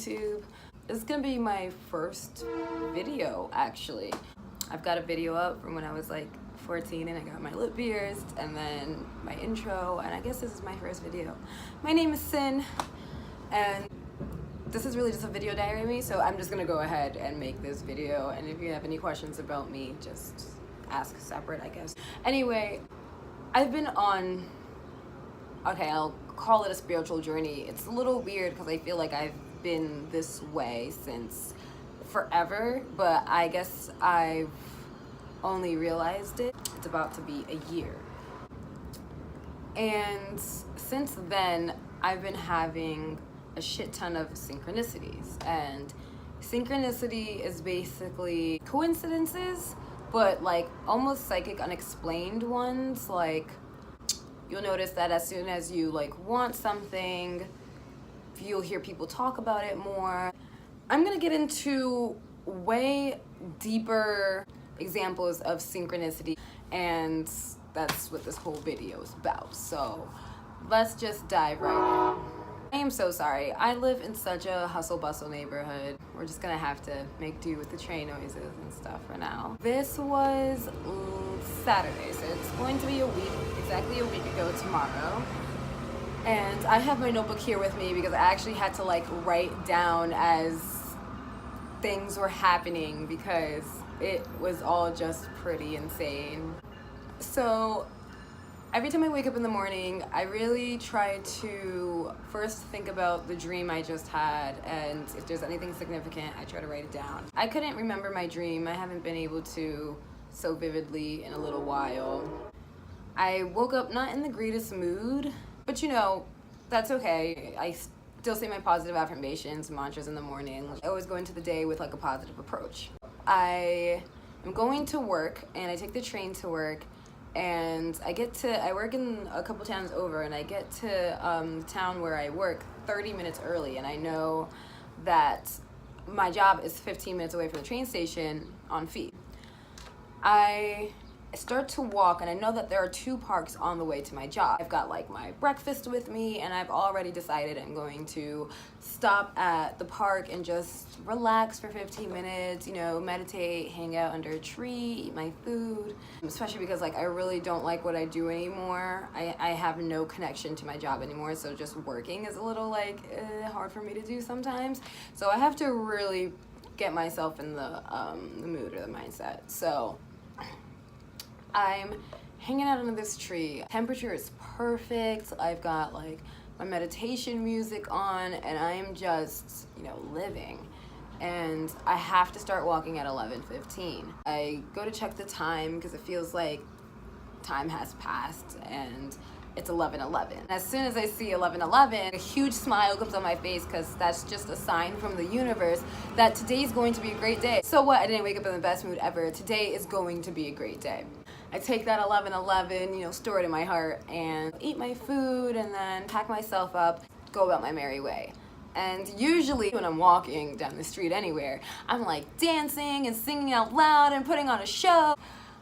YouTube. This is gonna be my first video, actually. I've got a video up from when I was like 14 and I got my lip pierced, and then my intro, and I guess this is my first video. My name is Sin, and this is really just a video diary of me, so I'm just gonna go ahead and make this video, and if you have any questions about me, just ask separate, I guess. Anyway, I've been on, okay, I'll call it a spiritual journey. It's a little weird because I feel like I've been this way since forever, but I guess I've only realized it's about to be a year. And since then, I've been having a shit ton of synchronicities, and synchronicity is basically coincidences, but like almost psychic unexplained ones. Like you'll notice that as soon as you like want something, you'll hear people talk about it more. I'm gonna get into way deeper examples of synchronicity, and that's what this whole video is about. So let's just dive right in. I am so sorry. I live in such a hustle bustle neighborhood. We're just gonna have to make do with the train noises and stuff for now. This was Saturday, so it's going to be exactly a week ago tomorrow. And I have my notebook here with me because I actually had to like write down as things were happening because it was all just pretty insane. So every time I wake up in the morning, I really try to first think about the dream I just had, and if there's anything significant, I try to write it down. I couldn't remember my dream. I haven't been able to so vividly in a little while. I woke up not in the greatest mood, but you know, that's okay. I still say my positive affirmations, mantras in the morning. I always go into the day with like a positive approach. I am going to work, and I take the train to work, and I work in a couple towns over, and I get to the town where I work 30 minutes early, and I know that my job is 15 minutes away from the train station on feet. I start to walk, and I know that there are 2 parks on the way to my job. I've got like my breakfast with me, and I've already decided I'm going to stop at the park and just relax for 15 minutes, you know, meditate, hang out under a tree, eat my food. Especially because like I really don't like what I do anymore. I have no connection to my job anymore, so just working is a little like hard for me to do sometimes. So I have to really get myself in the mood or the mindset. So I'm hanging out under this tree. Temperature is perfect. I've got like my meditation music on, and I am just, you know, living. And I have to start walking at 11:15. I go to check the time because it feels like time has passed, and it's 11:11. As soon as I see 11:11, a huge smile comes on my face because that's just a sign from the universe that today's going to be a great day. So what? I didn't wake up in the best mood ever. Today is going to be a great day. I take that 11:11, you know, store it in my heart, and eat my food, and then pack myself up, go about my merry way. And usually when I'm walking down the street anywhere, I'm like dancing and singing out loud and putting on a show.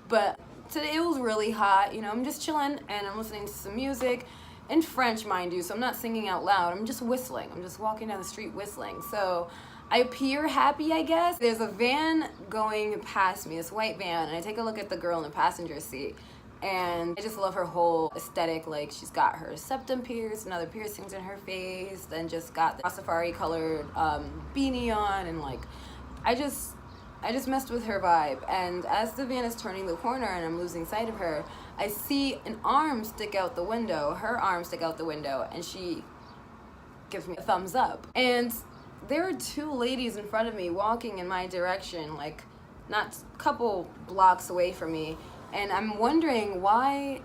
But today it was really hot, you know, I'm just chilling and I'm listening to some music in French, mind you, so I'm not singing out loud, I'm just whistling. I'm just walking down the street whistling. So I appear happy, I guess. There's a van going past me, this white van, and I take a look at the girl in the passenger seat, and I just love her whole aesthetic. Like, she's got her septum pierced and other piercings in her face, and just got the safari colored beanie on, and like, I just messed with her vibe. And as the van is turning the corner and I'm losing sight of her, I see an arm stick out the window, her arm stick out the window, and she gives me a thumbs up. And there are 2 ladies in front of me walking in my direction, like not a couple blocks away from me, and I'm wondering why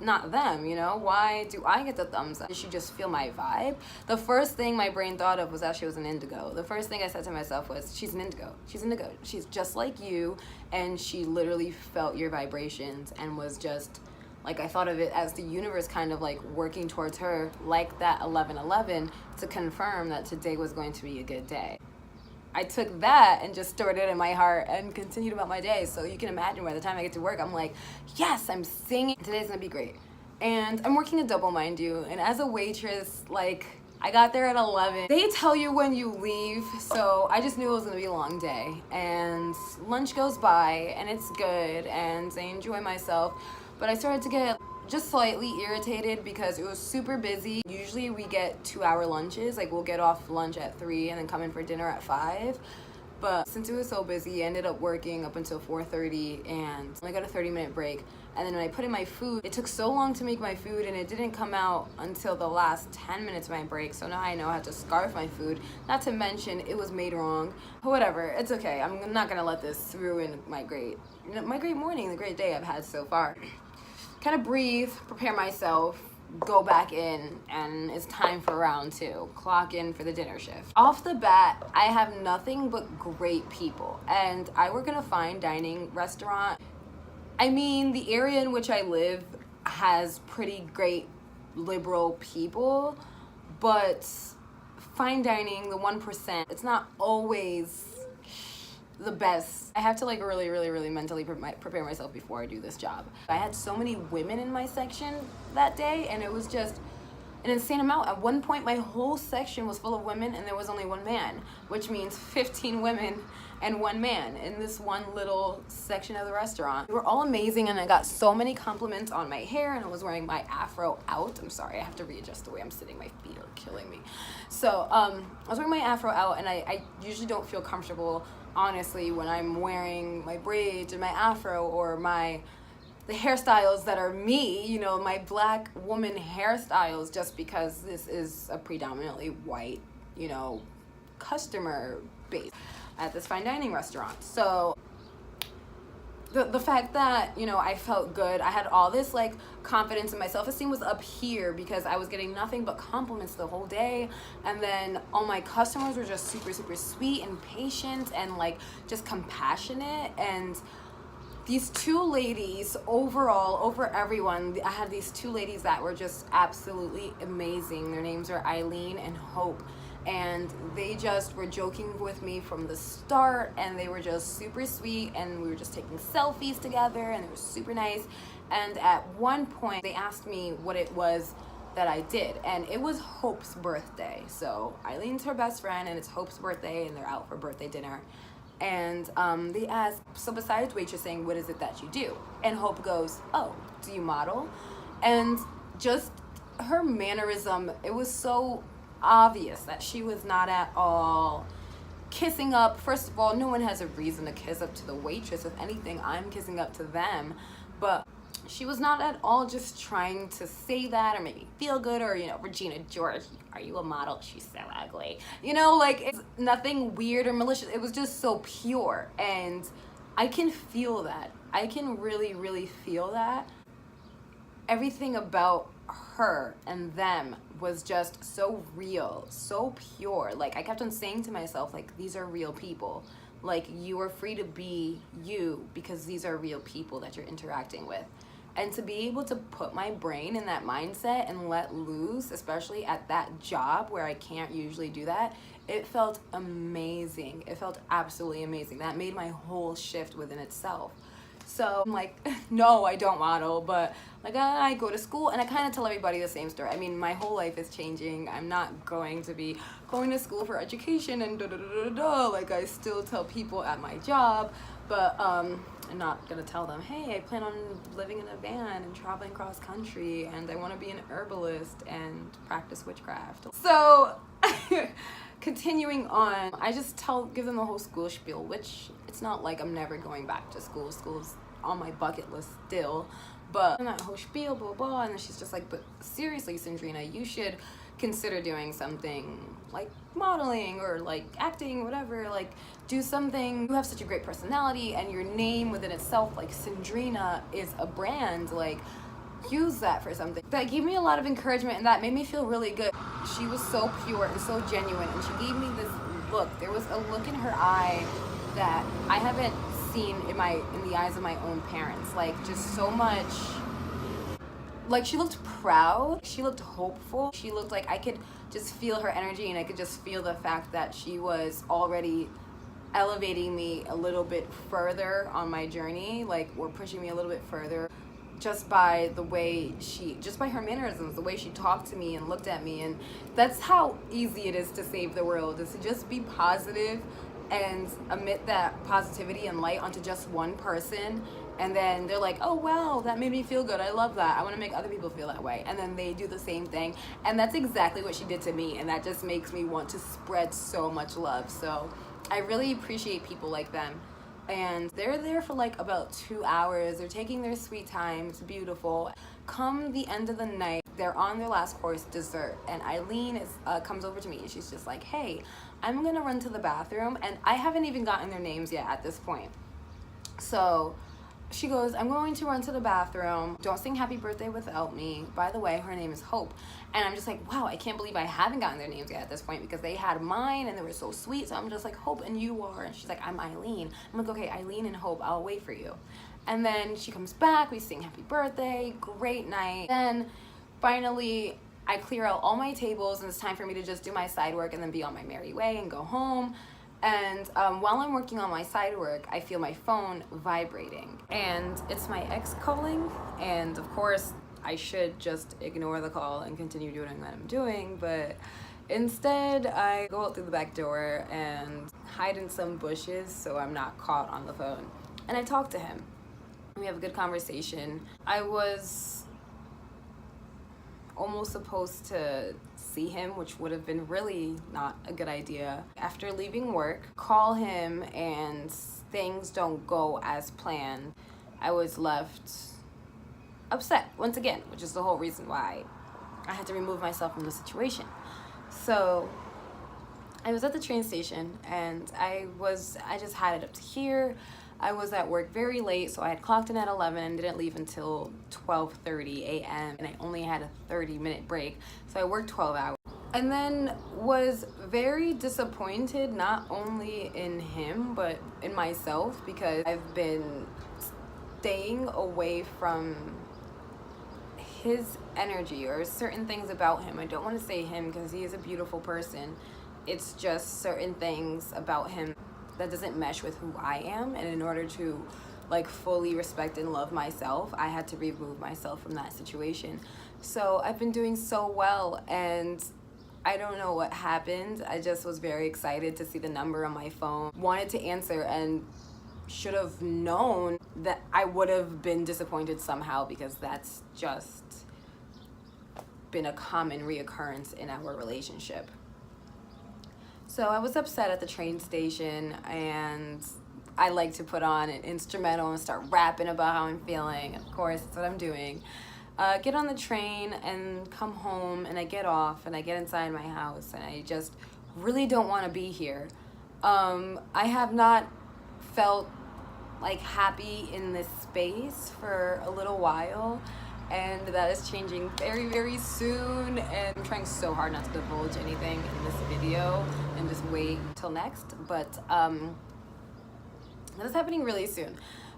not them, you know? Why do I get the thumbs up? Did she just feel my vibe? The first thing my brain thought of was that she was an indigo. The first thing I said to myself was, she's an indigo. She's indigo. She's just like you, and she literally felt your vibrations and was just, like, I thought of it as the universe kind of like working towards her, like that 11:11, to confirm that today was going to be a good day. I took that and just stored it in my heart and continued about my day. So you can imagine by the time I get to work, I'm like, yes, I'm singing. Today's gonna be great. And I'm working a double, mind you. And as a waitress, like, I got there at 11. They tell you when you leave, so I just knew it was gonna be a long day. And lunch goes by, and it's good, and I enjoy myself. But I started to get just slightly irritated because it was super busy. Usually we get 2-hour lunches, like we'll get off lunch at 3 and then come in for dinner at 5. But since it was so busy, I ended up working up until 4:30 and I got a 30-minute break. And then when I put in my food, it took so long to make my food and it didn't come out until the last 10 minutes of my break. So now I know how to scarf my food. Not to mention it was made wrong. Whatever, it's okay. I'm not gonna let this ruin my great morning, the great day I've had so far. Kind of breathe, prepare myself, go back in, and it's time for round 2. Clock in for the dinner shift. Off the bat, I have nothing but great people, and I work in a fine dining restaurant. I mean, the area in which I live has pretty great liberal people, but fine dining, the 1%, it's not always the best. I have to like really mentally prepare myself before I do this job. I had so many women in my section that day, and it was just an insane amount. At one point, my whole section was full of women, and there was only one man, which means 15 women and one man in this one little section of the restaurant. They were all amazing, and I got so many compliments on my hair, and I was wearing my afro out. I'm sorry, I have to readjust the way I'm sitting. My feet are killing me. So I was wearing my afro out, and I usually don't feel comfortable, honestly, when I'm wearing my braids and my afro or the hairstyles that are me, you know, my black woman hairstyles, just because this is a predominantly white, you know, customer base at this fine dining restaurant. So the fact that, you know, I felt good, I had all this like confidence, and my self-esteem was up here because I was getting nothing but compliments the whole day. And then all my customers were just super sweet and patient and like just compassionate. And these 2 ladies, overall, over everyone, I had these 2 ladies that were just absolutely amazing. Their names are Eileen and Hope. And they just were joking with me from the start, and they were just super sweet, and we were just taking selfies together, and they were super nice. And at one point, they asked me what it was that I did, and it was Hope's birthday. So Eileen's her best friend, and it's Hope's birthday, and they're out for birthday dinner. And they asked, so besides waitressing, what is it that you do? And Hope goes, oh, do you model? And just her mannerism, it was so obvious that she was not at all kissing up. First of all, no one has a reason to kiss up to the waitress. If anything, I'm kissing up to them. But she was not at all just trying to say that or make me feel good, or, you know, Regina George, are you a model? She's so ugly. You know, like, it's nothing weird or malicious. It was just so pure, and I can feel that. I can really feel that. Everything about her and them was just so real, so pure. Like, I kept on saying to myself, like, these are real people. Like, you are free to be you because these are real people that you're interacting with. And to be able to put my brain in that mindset and let loose, especially at that job where I can't usually do that, it felt amazing. It felt absolutely amazing. That made my whole shift within itself. So I'm like, no, I don't model, but like I go to school, and I kind of tell everybody the same story. I mean, my whole life is changing. I'm not going to be going to school for education and like I still tell people at my job, but I'm not gonna tell them, hey, I plan on living in a van and traveling cross country, and I want to be an herbalist and practice witchcraft. So continuing on, I just give them the whole school spiel, which it's not like I'm never going back to school. School's on my bucket list still, but that whole spiel, blah, blah, and then she's just like, but seriously, Sandrina, you should consider doing something like modeling or like acting, whatever, like do something. You have such a great personality, and your name within itself, like Sandrina, is a brand, like use that for something. That gave me a lot of encouragement, and that made me feel really good. She was so pure and so genuine, and she gave me this look. There was a look in her eye that I haven't seen in the eyes of my own parents. Like, just so much, like, she looked proud, she looked hopeful, she looked like I could just feel her energy, and I could just feel the fact that she was already elevating me a little bit further on my journey, like, or pushing me a little bit further just by her mannerisms, the way she talked to me and looked at me. And that's how easy it is to save the world, is to just be positive and emit that positivity and light onto just one person. And then they're like, oh wow, that made me feel good, I love that, I want to make other people feel that way. And then they do the same thing, and that's exactly what she did to me, and that just makes me want to spread so much love. So I really appreciate people like them. And they're there for like about 2 hours. They're taking their sweet time. It's beautiful. Come the end of the night, they're on their last course, dessert, and Eileen comes over to me and she's just like, hey, I'm gonna run to the bathroom. And I haven't even gotten their names yet at this point. So she goes, I'm going to run to the bathroom. Don't sing happy birthday without me. By the way, her name is Hope. And I'm just like, wow, I can't believe I haven't gotten their names yet at this point, because they had mine and they were so sweet. So I'm just like, Hope, and you are? And she's like, I'm Eileen. I'm like, okay, Eileen and Hope, I'll wait for you. And then she comes back, we sing happy birthday, great night. Then finally, I clear out all my tables and it's time for me to just do my side work and then be on my merry way and go home. And while I'm working on my side work, I feel my phone vibrating. And it's my ex calling. And of course, I should just ignore the call and continue doing what I'm doing. But instead, I go out through the back door and hide in some bushes so I'm not caught on the phone. And I talk to him. We have a good conversation. I was almost supposed to see him, which would have been really not a good idea. After leaving work, call him and things don't go as planned. I was left upset once again, which is the whole reason why I had to remove myself from the situation. So I was at the train station and I just had it up to here. I was at work very late, so I had clocked in at 11 and didn't leave until 12:30 a.m. and I only had a 30-minute break, so I worked 12 hours. And then was very disappointed, not only in him, but in myself, because I've been staying away from his energy or certain things about him. I don't want to say him because he is a beautiful person. It's just certain things about him that doesn't mesh with who I am, and in order to like fully respect and love myself, I had to remove myself from that situation. So I've been doing so well, and I don't know what happened. I just was very excited to see the number on my phone, wanted to answer, and should have known that I would have been disappointed somehow, because that's just been a common reoccurrence in our relationship. So I was upset at the train station, and I like to put on an instrumental and start rapping about how I'm feeling. Of course, that's what I'm doing. Get on the train and come home, and I get off and I get inside my house, and I just really don't want to be here. I have not felt like happy in this space for a little while, and that is changing very, very soon. And I'm trying so hard not to divulge anything in this video and just wait till next, but that is happening really soon.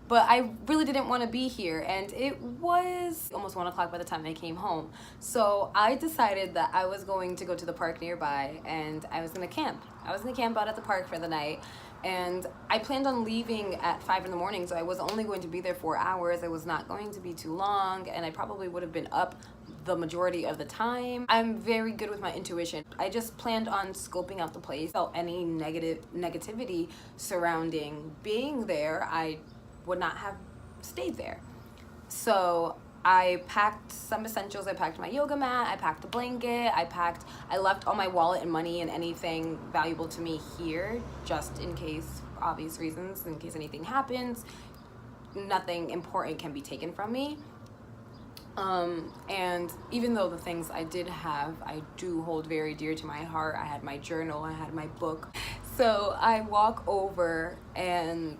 But I really didn't want to be here, and it was almost 1 o'clock by the time I came home. So I decided that I was going to go to the park nearby, and I was going to camp. I was going to camp out at the park for the night, and I planned on leaving at 5 in the morning, so I was only going to be there 4 hours. I was not going to be too long, and I probably would have been up the majority of the time. I'm very good with my intuition. I just planned on scoping out the place. Felt any negativity surrounding being there, I would not have stayed there. So I packed some essentials. I packed my yoga mat, I packed a blanket, I left all my wallet and money and anything valuable to me here, just in case, for obvious reasons, in case anything happens. Nothing important can be taken from me. And even though the things I did have, I do hold very dear to my heart. I had my journal, I had my book. So I walk over, and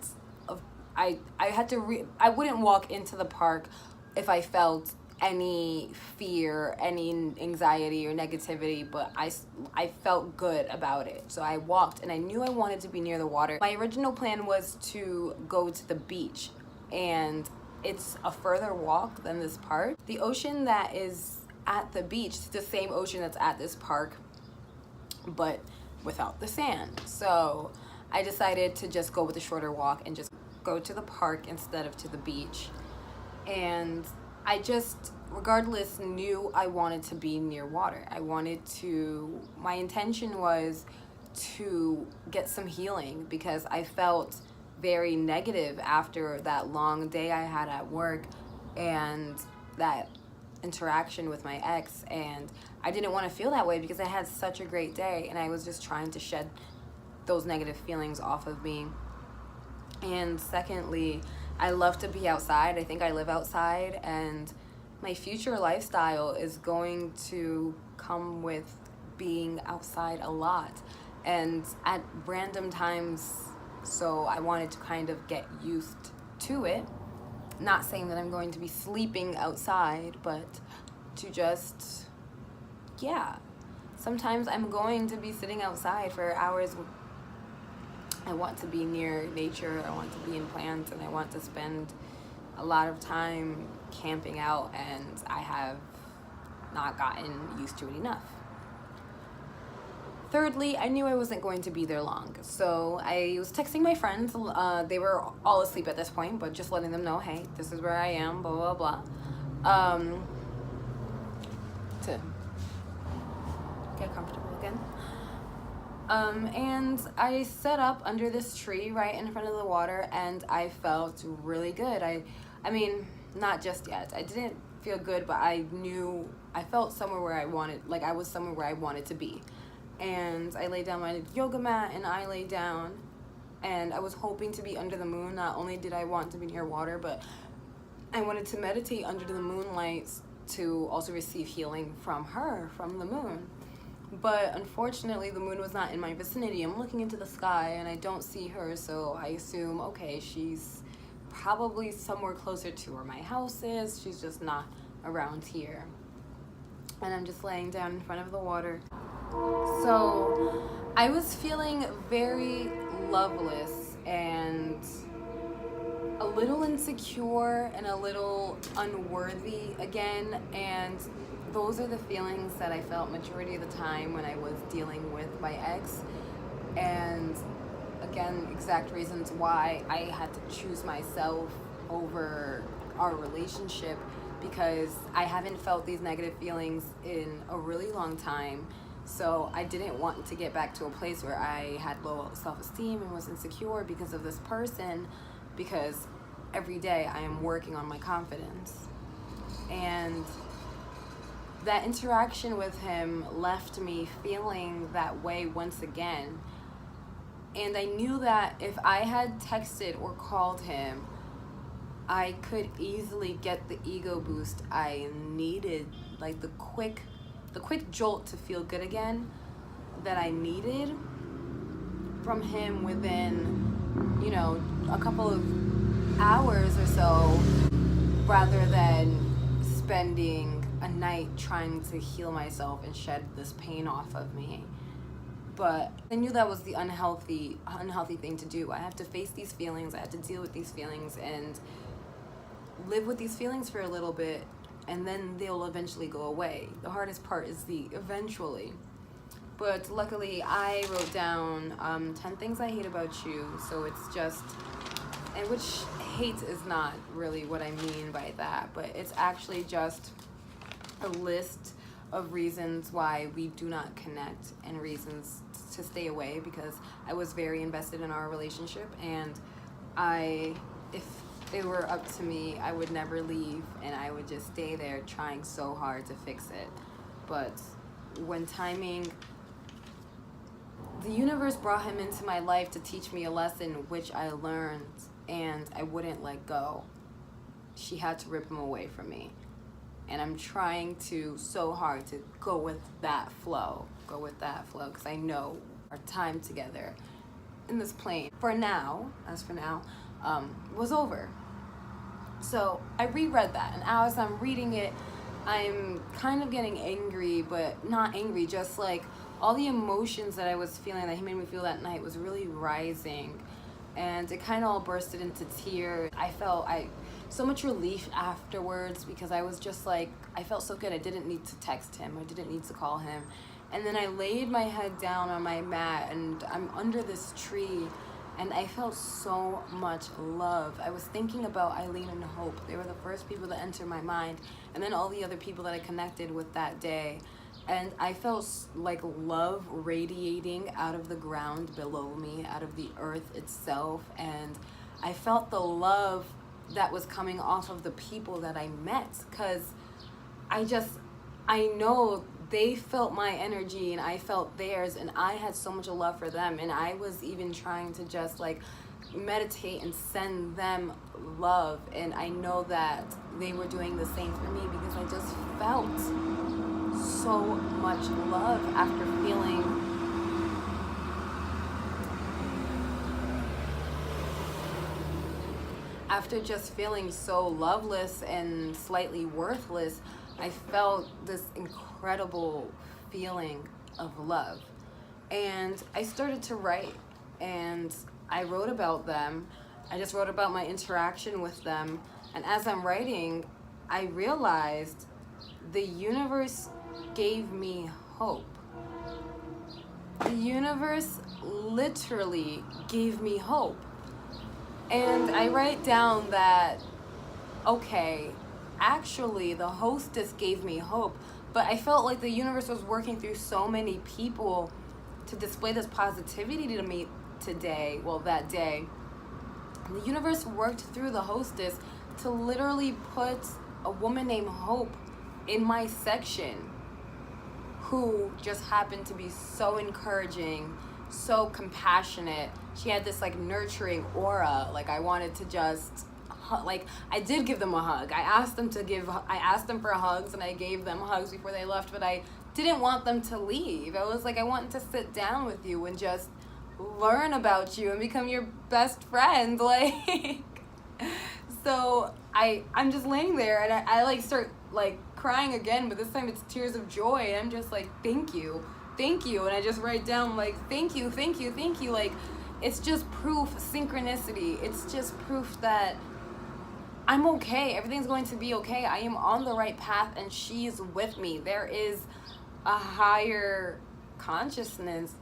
I wouldn't walk into the park if I felt any fear, any anxiety or negativity, but I felt good about it. So I walked, and I knew I wanted to be near the water. My original plan was to go to the beach, and it's a further walk than this park. The ocean that is at the beach is the same ocean that's at this park, but without the sand. So I decided to just go with a shorter walk and just go to the park instead of to the beach. And I just, regardless, knew I wanted to be near water. My intention was to get some healing because I felt very negative after that long day I had at work and that interaction with my ex, and I didn't want to feel that way because I had such a great day and I was just trying to shed those negative feelings off of me. And secondly, I love to be outside. I think I live outside, and my future lifestyle is going to come with being outside a lot and at random times. So I wanted to kind of get used to it. Not saying that I'm going to be sleeping outside, but to just, yeah. Sometimes I'm going to be sitting outside for hours. I want to be near nature, I want to be in plants, and I want to spend a lot of time camping out, and I have not gotten used to it enough. Thirdly, I knew I wasn't going to be there long, so I was texting my friends. They were all asleep at this point, but just letting them know, hey, this is where I am, blah, blah, blah. To get comfortable again. And I set up under this tree right in front of the water, and I felt really good. I mean, not just yet. I didn't feel good, but I knew I felt somewhere where I wanted, like I was somewhere where I wanted to be. And I laid down my yoga mat and I lay down, and I was hoping to be under the moon. Not only did I want to be near water, but I wanted to meditate under the moonlight to also receive healing from her, from the moon. But unfortunately, the moon was not in my vicinity. I'm looking into the sky and I don't see her, so I assume, okay, she's probably somewhere closer to where my house is. She's just not around here. And I'm just laying down in front of the water. So I was feeling very loveless and a little insecure and a little unworthy again, and those are the feelings that I felt majority of the time when I was dealing with my ex. And again, exact reasons why I had to choose myself over our relationship, because I haven't felt these negative feelings in a really long time. So I didn't want to get back to a place where I had low self-esteem and was insecure because of this person, because every day I am working on my confidence. And that interaction with him left me feeling that way once again. And I knew that if I had texted or called him, I could easily get the ego boost I needed, like the quick jolt to feel good again that I needed from him within, you know, a couple of hours or so, rather than spending a night trying to heal myself and shed this pain off of me. But I knew that was the unhealthy thing to do. I have to face these feelings, I have to deal with these feelings and live with these feelings for a little bit, and then they'll eventually go away. The hardest part is the eventually. But luckily I wrote down 10 things I hate about you. So it's just, and which hate is not really what I mean by that, but it's actually just a list of reasons why we do not connect and reasons to stay away, because I was very invested in our relationship, and if it were up to me, I would never leave and I would just stay there trying so hard to fix it. But when timing, the universe brought him into my life to teach me a lesson which I learned, and I wouldn't let go. She had to rip him away from me. And I'm trying so hard to go with that flow, because I know our time together in this plane, for now, was over. So I reread that, and as I'm reading it, I'm kind of getting angry, but not angry, just like all the emotions that I was feeling that he made me feel that night was really rising, and it kind of all bursted into tears. I felt so much relief afterwards, because I was just like, I felt so good. I didn't need to text him, I didn't need to call him. And then I laid my head down on my mat, and I'm under this tree, and I felt so much love. I was thinking about Eileen and Hope. They were the first people that entered my mind, and then all the other people that I connected with that day. And I felt like love radiating out of the ground below me, out of the earth itself. And I felt the love that was coming off of the people that I met, because I know they felt my energy and I felt theirs, and I had so much love for them. And I was even trying to just like meditate and send them love. And I know that they were doing the same for me, because I just felt so much love after just feeling so loveless and slightly worthless. I felt this incredible feeling of love, and I started to write, and I wrote about them. I just wrote about my interaction with them, and as I'm writing, I realized the universe gave me hope. The universe literally gave me hope. And I write down that, okay, actually the hostess gave me hope, but I felt like the universe was working through so many people to display this positivity to me today, well, that day. The universe worked through the hostess to literally put a woman named Hope in my section, who just happened to be so encouraging, so compassionate. She had this like nurturing aura. Like I wanted to just like, I did give them a hug. I asked them for hugs, and I gave them hugs before they left, but I didn't want them to leave. I was like, I want to sit down with you and just learn about you and become your best friend. Like, so I'm just laying there, and I like start like crying again, but this time it's tears of joy, and I'm just like, thank you, and I just write down like, thank you. Like, it's just proof, synchronicity. It's just proof that I'm okay. Everything's going to be okay. I am on the right path, and she's with me. There is a higher consciousness.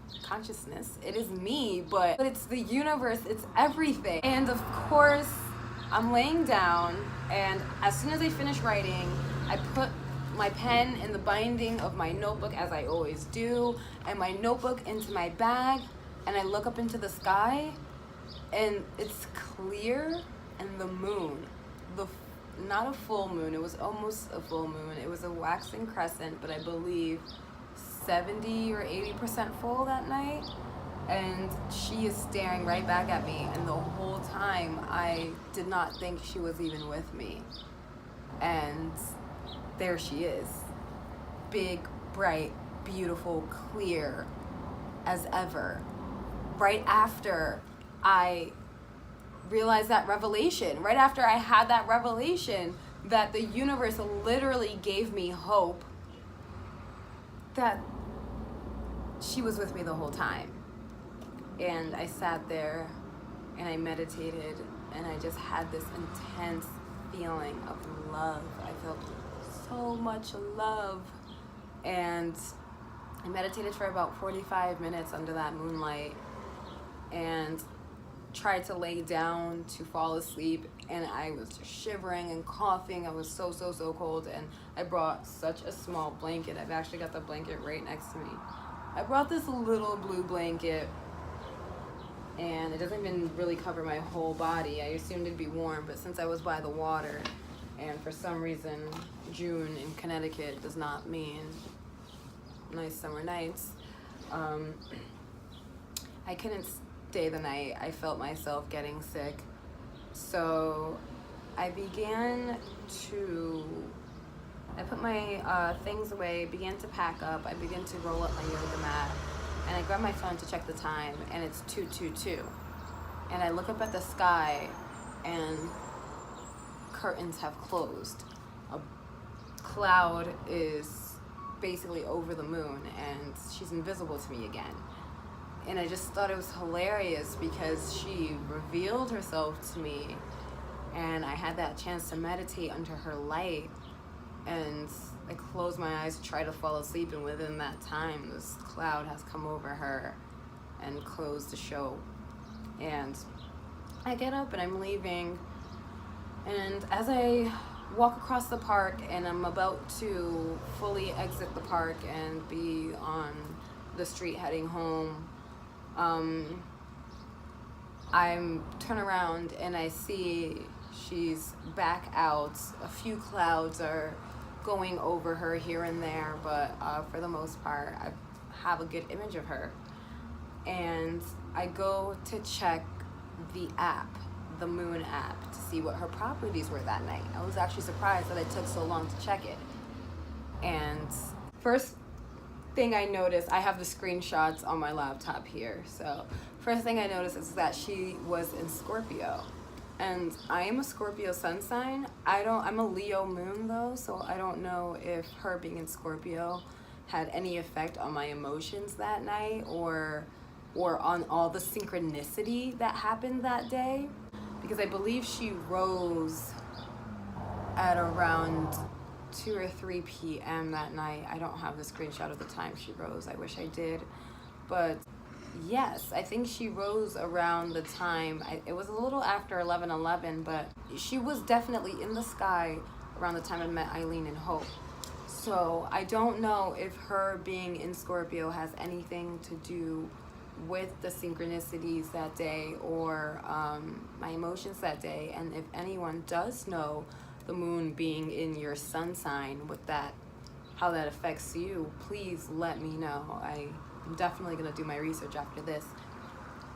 It is me, but it's the universe. It's everything. And of course, I'm laying down, and as soon as I finish writing, I put my pen in the binding of my notebook, as I always do, and my notebook into my bag, and I look up into the sky, and it's clear, and the moon, not a full moon, it was almost a full moon, it was a waxing crescent, but I believe 70 or 80% full that night, and she is staring right back at me, and the whole time I did not think she was even with me. And there she is, big, bright, beautiful, clear as ever. Right after I realized that revelation, right after I had that revelation that the universe literally gave me hope, that she was with me the whole time. And I sat there and I meditated, and I just had this intense feeling of love. I felt so much love, and I meditated for about 45 minutes under that moonlight, and tried to lay down to fall asleep, and I was just shivering and coughing. I was so cold, and I brought such a small blanket. I've actually got the blanket right next to me. I brought this little blue blanket, and it doesn't even really cover my whole body. I assumed it'd be warm, but since I was by the water, and for some reason June in Connecticut does not mean nice summer nights, I couldn't stay the night. I felt myself getting sick, so I put my things away, began to pack up, I began to roll up my yoga mat, and I grabbed my phone to check the time, and it's 2:22, and I look up at the sky, and curtains have closed. A cloud is basically over the moon, and she's invisible to me again. And I just thought it was hilarious because she revealed herself to me, and I had that chance to meditate under her light, and I closed my eyes to try to fall asleep, and within that time this cloud has come over her and closed the show. And I get up and I'm leaving, and as I walk across the park and I'm about to fully exit the park and be on the street heading home, I turn around and I see she's back out. A few clouds are going over her here and there, but for the most part, I have a good image of her. And I go to check the app, the Moon app, to see what her properties were that night. I was actually surprised that it took so long to check it. And first thing I noticed, I have the screenshots on my laptop here. So first thing I noticed is that she was in Scorpio. And I am a Scorpio sun sign. I'm a Leo moon though, so I don't know if her being in Scorpio had any effect on my emotions that night or on all the synchronicity that happened that day. Because I believe she rose at around 2 or 3 p.m. that night. I don't have the screenshot of the time she rose. I wish I did. But yes, I think she rose around the time, it was a little after 11:11, but she was definitely in the sky around the time I met Eileen and Hope. So I don't know if her being in Scorpio has anything to do with the synchronicities that day or my emotions that day. And if anyone does know the moon being in your sun sign, with that, how that affects you, please let me know. I'm definitely gonna do my research after this.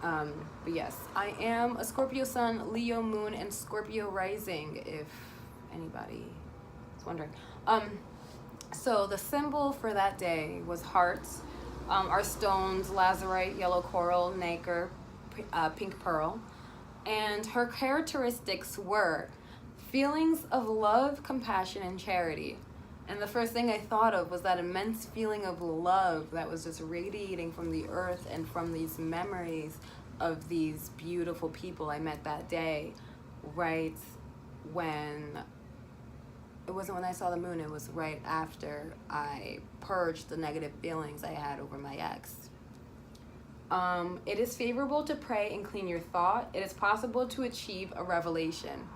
But yes, I am a Scorpio sun, Leo moon, and Scorpio rising, if anybody is wondering. So the symbol for that day was hearts. Our stones, lazurite, yellow coral, nacre, pink pearl. And her characteristics were feelings of love, compassion, and charity. And the first thing I thought of was that immense feeling of love that was just radiating from the earth and from these memories of these beautiful people I met that day, right when, it wasn't when I saw the moon, it was right after I purged the negative feelings I had over my ex. It is favorable to pray and clean your thought. It is possible to achieve a revelation.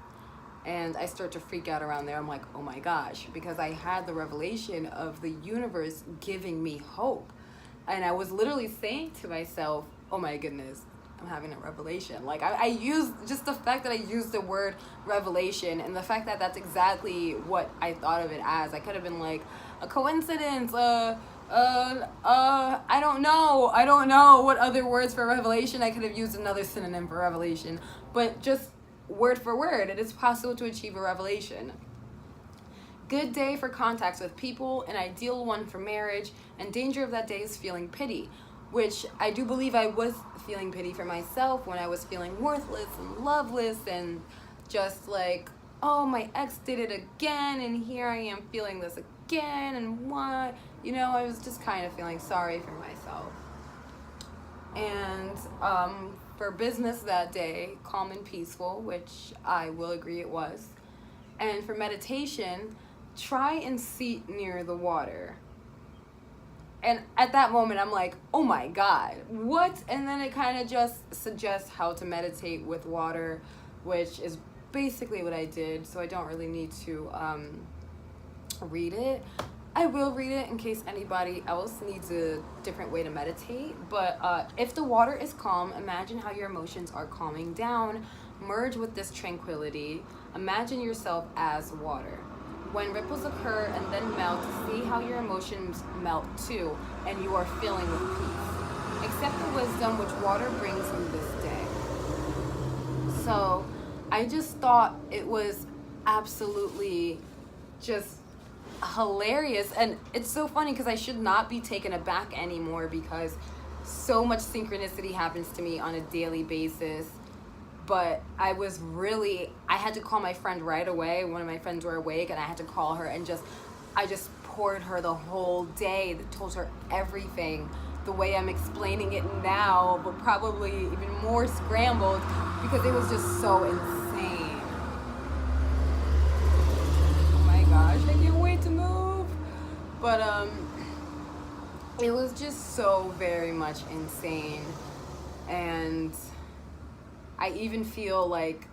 And I start to freak out around there. I'm like, oh my gosh, because I had the revelation of the universe giving me hope. And I was literally saying to myself, oh my goodness, I'm having a revelation. Like I used, just the fact that I used the word revelation and the fact that that's exactly what I thought of it as. I could have been like, a coincidence, I don't know what other words for revelation. I could have used another synonym for revelation, but just word for word, it is possible to achieve a revelation. Good day for contacts with people, an ideal one for marriage, and danger of that day is feeling pity, which I do believe I was feeling pity for myself when I was feeling worthless and loveless and just like, oh, my ex did it again and here I am feeling this again and what? You know, I was just kind of feeling sorry for myself. And for business that day, calm and peaceful, which I will agree it was. And for meditation, try and seat near the water. And at that moment, I'm like, oh my God, what? And then it kind of just suggests how to meditate with water, which is basically what I did. So I don't really need to read it. I will read it in case anybody else needs a different way to meditate. But if the water is calm, imagine how your emotions are calming down. Merge with this tranquility. Imagine yourself as water. When ripples occur and then melt, see how your emotions melt too, and you are filling with peace. Accept the wisdom which water brings you this day. So I just thought it was absolutely just hilarious, and it's so funny because I should not be taken aback anymore because so much synchronicity happens to me on a daily basis. But I had to call my friend right away. One of my friends were awake and I had to call her and I just poured her the whole day, told her everything the way I'm explaining it now, but probably even more scrambled because it was just so insane. Oh my gosh, I can't wait to move. But it was just so very much insane. And I even feel like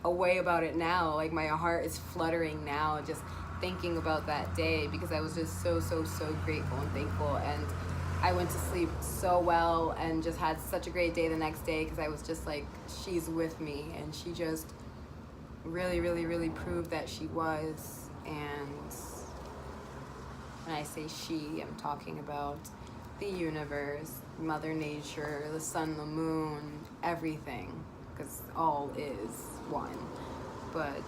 a way about it now. Like my heart is fluttering now just thinking about that day, because I was just so grateful and thankful, and I went to sleep so well and just had such a great day the next day, because I was just like, she's with me, and she just really proved that she was. And when I say she, I'm talking about the universe, Mother Nature, the sun, the moon, everything, because all is one. But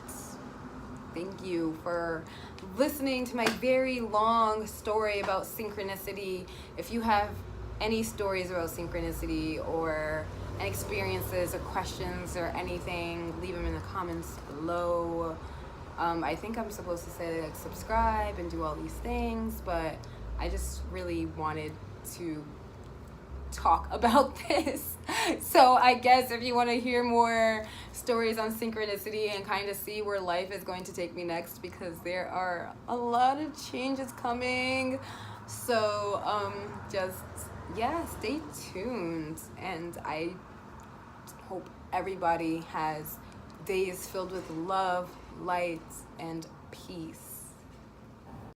thank you for listening to my very long story about synchronicity. If you have any stories about synchronicity or experiences or questions or anything, leave them in the comments below. I think I'm supposed to say like subscribe and do all these things, but I just really wanted to talk about this. So I guess if you want to hear more stories on synchronicity and kind of see where life is going to take me next, because there are a lot of changes coming, so just stay tuned, and I hope everybody has days filled with love, light, and peace.